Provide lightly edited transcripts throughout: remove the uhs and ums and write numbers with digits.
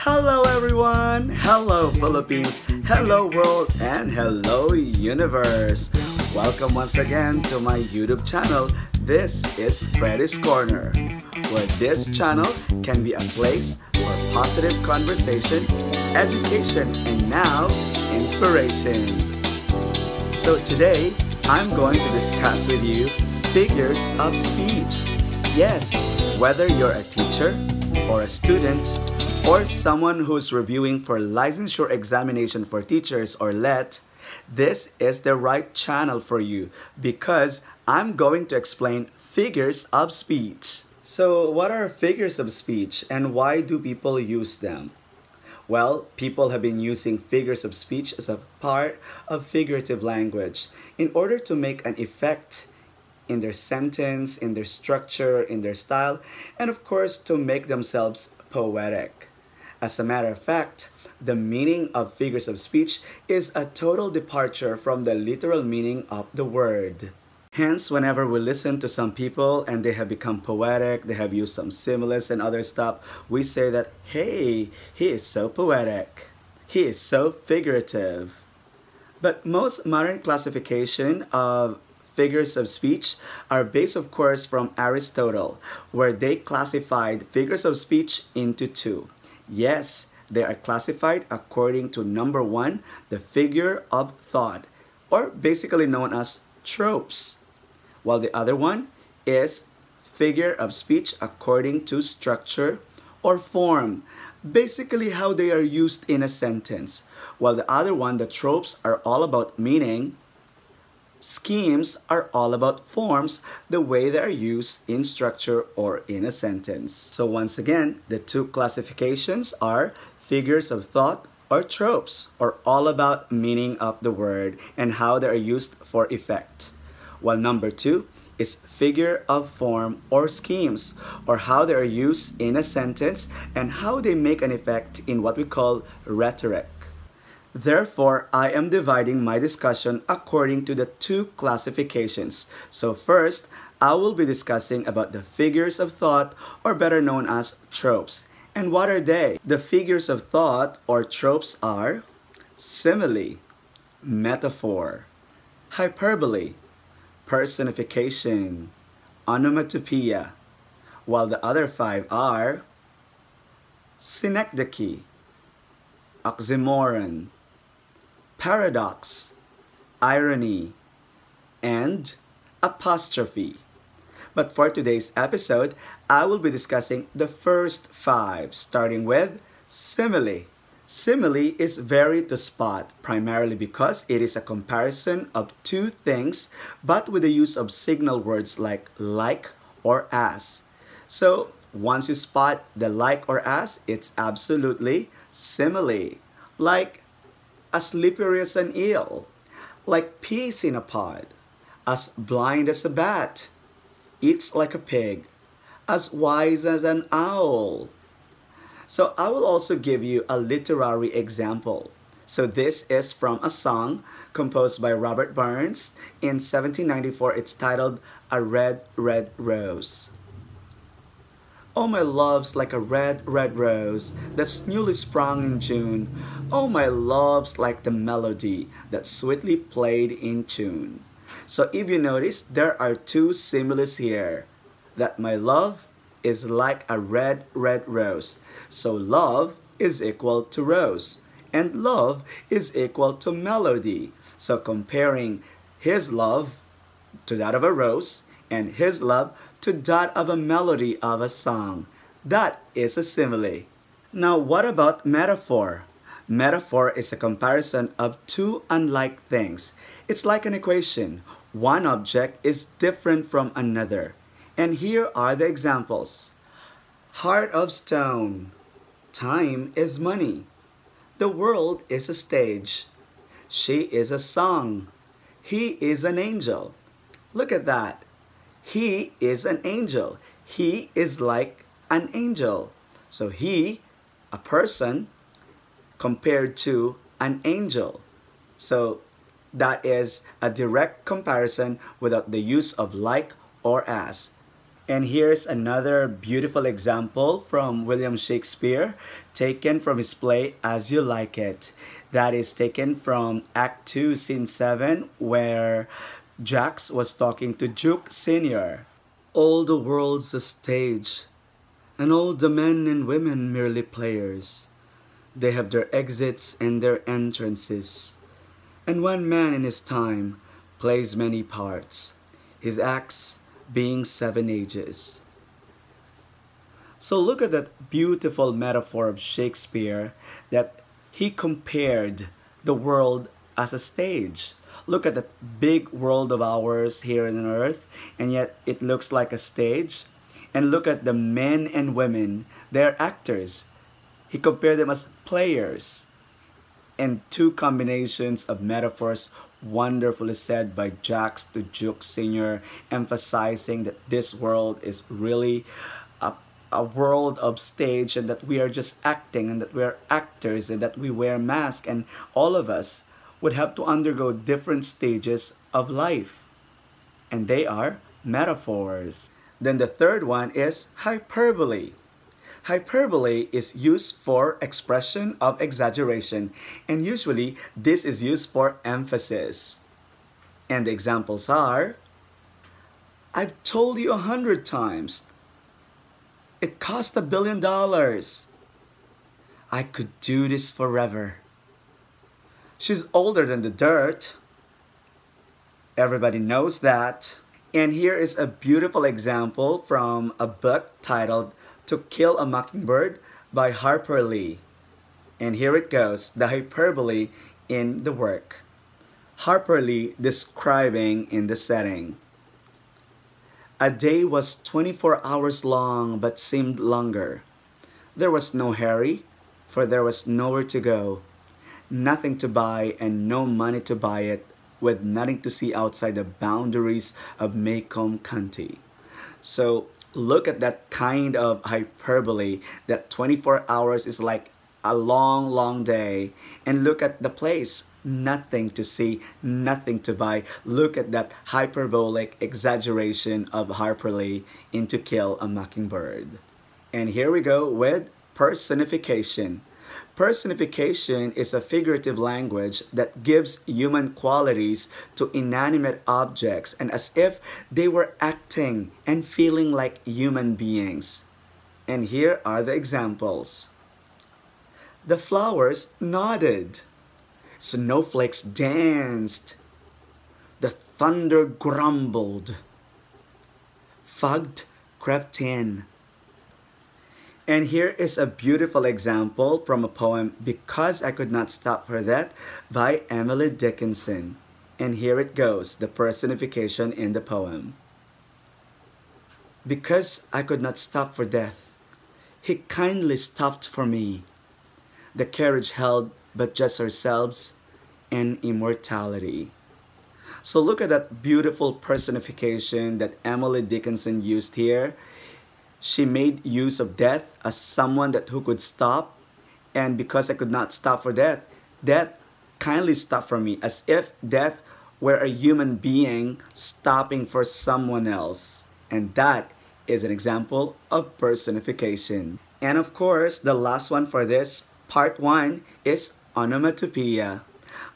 Hello everyone! Hello Philippines! Hello world! And hello universe! Welcome once again to my YouTube channel. This is Freddy's Corner, where this channel can be a place for positive conversation, education, and now, inspiration. So today, I'm going to discuss with you figures of speech. Yes, whether you're a teacher or a student or someone who's reviewing for licensure examination for teachers or LET, this is the right channel for you because I'm going to explain figures of speech. So what are figures of speech and why do people use them? Well, people have been using figures of speech as a part of figurative language in order to make an effect in their sentence, in their structure, in their style, and of course to make themselves poetic. As a matter of fact, the meaning of figures of speech is a total departure from the literal meaning of the word. Hence, whenever we listen to some people and they have become poetic, they have used some similes and other stuff, we say that, hey, he is so poetic. He is so figurative. But most modern classification of figures of speech are based, of course, from Aristotle, where they classified figures of speech into two. Yes, they are classified according to number one, the figure of thought, or basically known as tropes, while the other one is figure of speech according to structure or form, basically how they are used in a sentence, while the other one, the tropes, are all about meaning. Schemes are all about forms, the way they are used in structure or in a sentence. So once again, the two classifications are figures of thought or tropes, or all about meaning of the word and how they are used for effect. While number two is figure of form or schemes, or how they are used in a sentence and how they make an effect in what we call rhetoric. Therefore, I am dividing my discussion according to the two classifications. So first, I will be discussing about the figures of thought, or better known as tropes. And what are they? The figures of thought or tropes are simile, metaphor, hyperbole, personification, onomatopoeia, while the other five are synecdoche, oxymoron, paradox, irony, and apostrophe. But for today's episode, I will be discussing the first five, starting with simile. Simile is very to spot, primarily because it is a comparison of two things, but with the use of signal words like or as. So once you spot the like or as, it's absolutely simile. Like as slippery as an eel, like peas in a pod, as blind as a bat, eats like a pig, as wise as an owl. So I will also give you a literary example. So this is from a song composed by Robert Burns in 1794. It's titled A Red, Red Rose. Oh, my love's like a red, red rose that's newly sprung in June. Oh, my love's like the melody that's sweetly played in tune. So if you notice, there are two similes here. That my love is like a red, red rose. So love is equal to rose. And love is equal to melody. So comparing his love to that of a rose and his love to that of a melody of a song. That is a simile. Now what about metaphor? Metaphor is a comparison of two unlike things. It's like an equation. One object is different from another. And here are the examples. Heart of stone. Time is money. The world is a stage. She is a song. He is an angel. Look at that. He is an angel. He is like an angel. So he, a person, compared to an angel. So that is a direct comparison without the use of like or as. And here's another beautiful example from William Shakespeare, taken from his play As You Like It. That is taken from Act 2, Scene 7, where Jax was talking to Duke Sr. All the world's a stage, and all the men and women merely players. They have their exits and their entrances. And one man in his time plays many parts, his acts being 7 ages. So look at that beautiful metaphor of Shakespeare that he compared the world as a stage. Look at that big world of ours here on earth, and yet it looks like a stage. And look at the men and women, they're actors. He compared them as players. And two combinations of metaphors wonderfully said by Jax to Duke Sr., emphasizing that this world is really a world of stage, and that we are just acting, and that we are actors, and that we wear masks, and all of us would have to undergo different stages of life. And they are metaphors. Then the third one is hyperbole. Hyperbole is used for expression of exaggeration, and usually this is used for emphasis. And the examples are, I've told you 100 times, it cost $1 billion. I could do this forever. She's older than the dirt. Everybody knows that. And here is a beautiful example from a book titled To Kill a Mockingbird by Harper Lee. And here it goes, the hyperbole in the work. Harper Lee describing in the setting. A day was 24 hours long but seemed longer. There was no hurry, for there was nowhere to go, nothing to buy and no money to buy it, with nothing to see outside the boundaries of Macomb County. So look at that kind of hyperbole, that 24 hours is like a long, long day. And look at the place, nothing to see, nothing to buy. Look at that hyperbolic exaggeration of Harper Lee in To Kill a Mockingbird. And here we go with personification. Personification is a figurative language that gives human qualities to inanimate objects, and as if they were acting and feeling like human beings. And here are the examples. The flowers nodded. Snowflakes danced. The thunder grumbled. Fog crept in. And here is a beautiful example from a poem, Because I Could Not Stop for That, by Emily Dickinson. And here it goes, the personification in the poem. Because I could not stop for death, he kindly stopped for me. The carriage held but just ourselves and immortality. So look at that beautiful personification that Emily Dickinson used here. She made use of death as someone who could stop, and because I could not stop for death, death kindly stopped for me, as if death were a human being stopping for someone else. And that is an example of personification. And of course, the last one for this part 1 is onomatopoeia.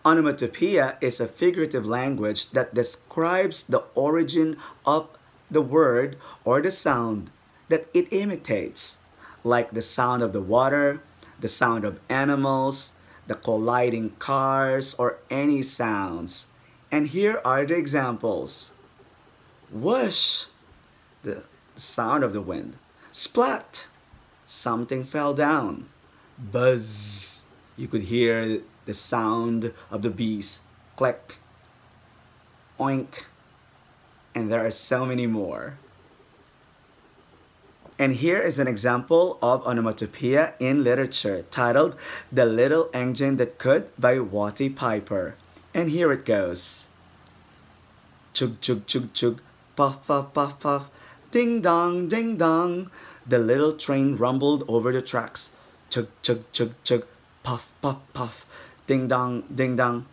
Onomatopoeia is a figurative language that describes the origin of the word or the sound that it imitates, like the sound of the water, the sound of animals, the colliding cars, or any sounds. And here are the examples. Whoosh, the sound of the wind. Splat, something fell down. Buzz, you could hear the sound of the bees. Click, oink, and there are so many more. And here is an example of onomatopoeia in literature titled The Little Engine That Could by Watty Piper. And here it goes. Chug, chug, chug, chug, puff, puff, puff, puff, ding dong, ding dong. The little train rumbled over the tracks. Chug, chug, chug, chug, puff, puff, puff, ding dong, ding dong.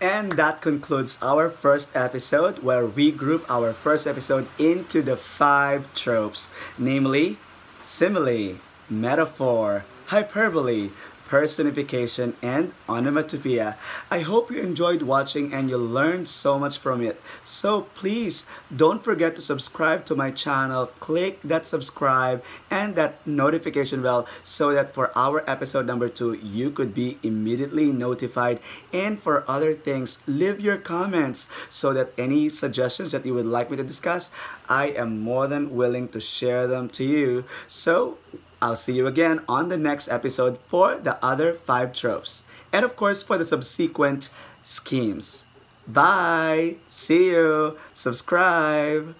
And that concludes our first episode, where we group our first episode into the 5 tropes, namely simile, metaphor, hyperbole, personification, and onomatopoeia. I hope you enjoyed watching and you learned so much from it. So please don't forget to subscribe to my channel. Click that subscribe and that notification bell so that for our episode number 2, you could be immediately notified. And for other things, leave your comments so that any suggestions that you would like me to discuss, I am more than willing to share them to you. So I'll see you again on the next episode for the other 5 tropes. And of course, for the subsequent schemes. Bye! See you! Subscribe!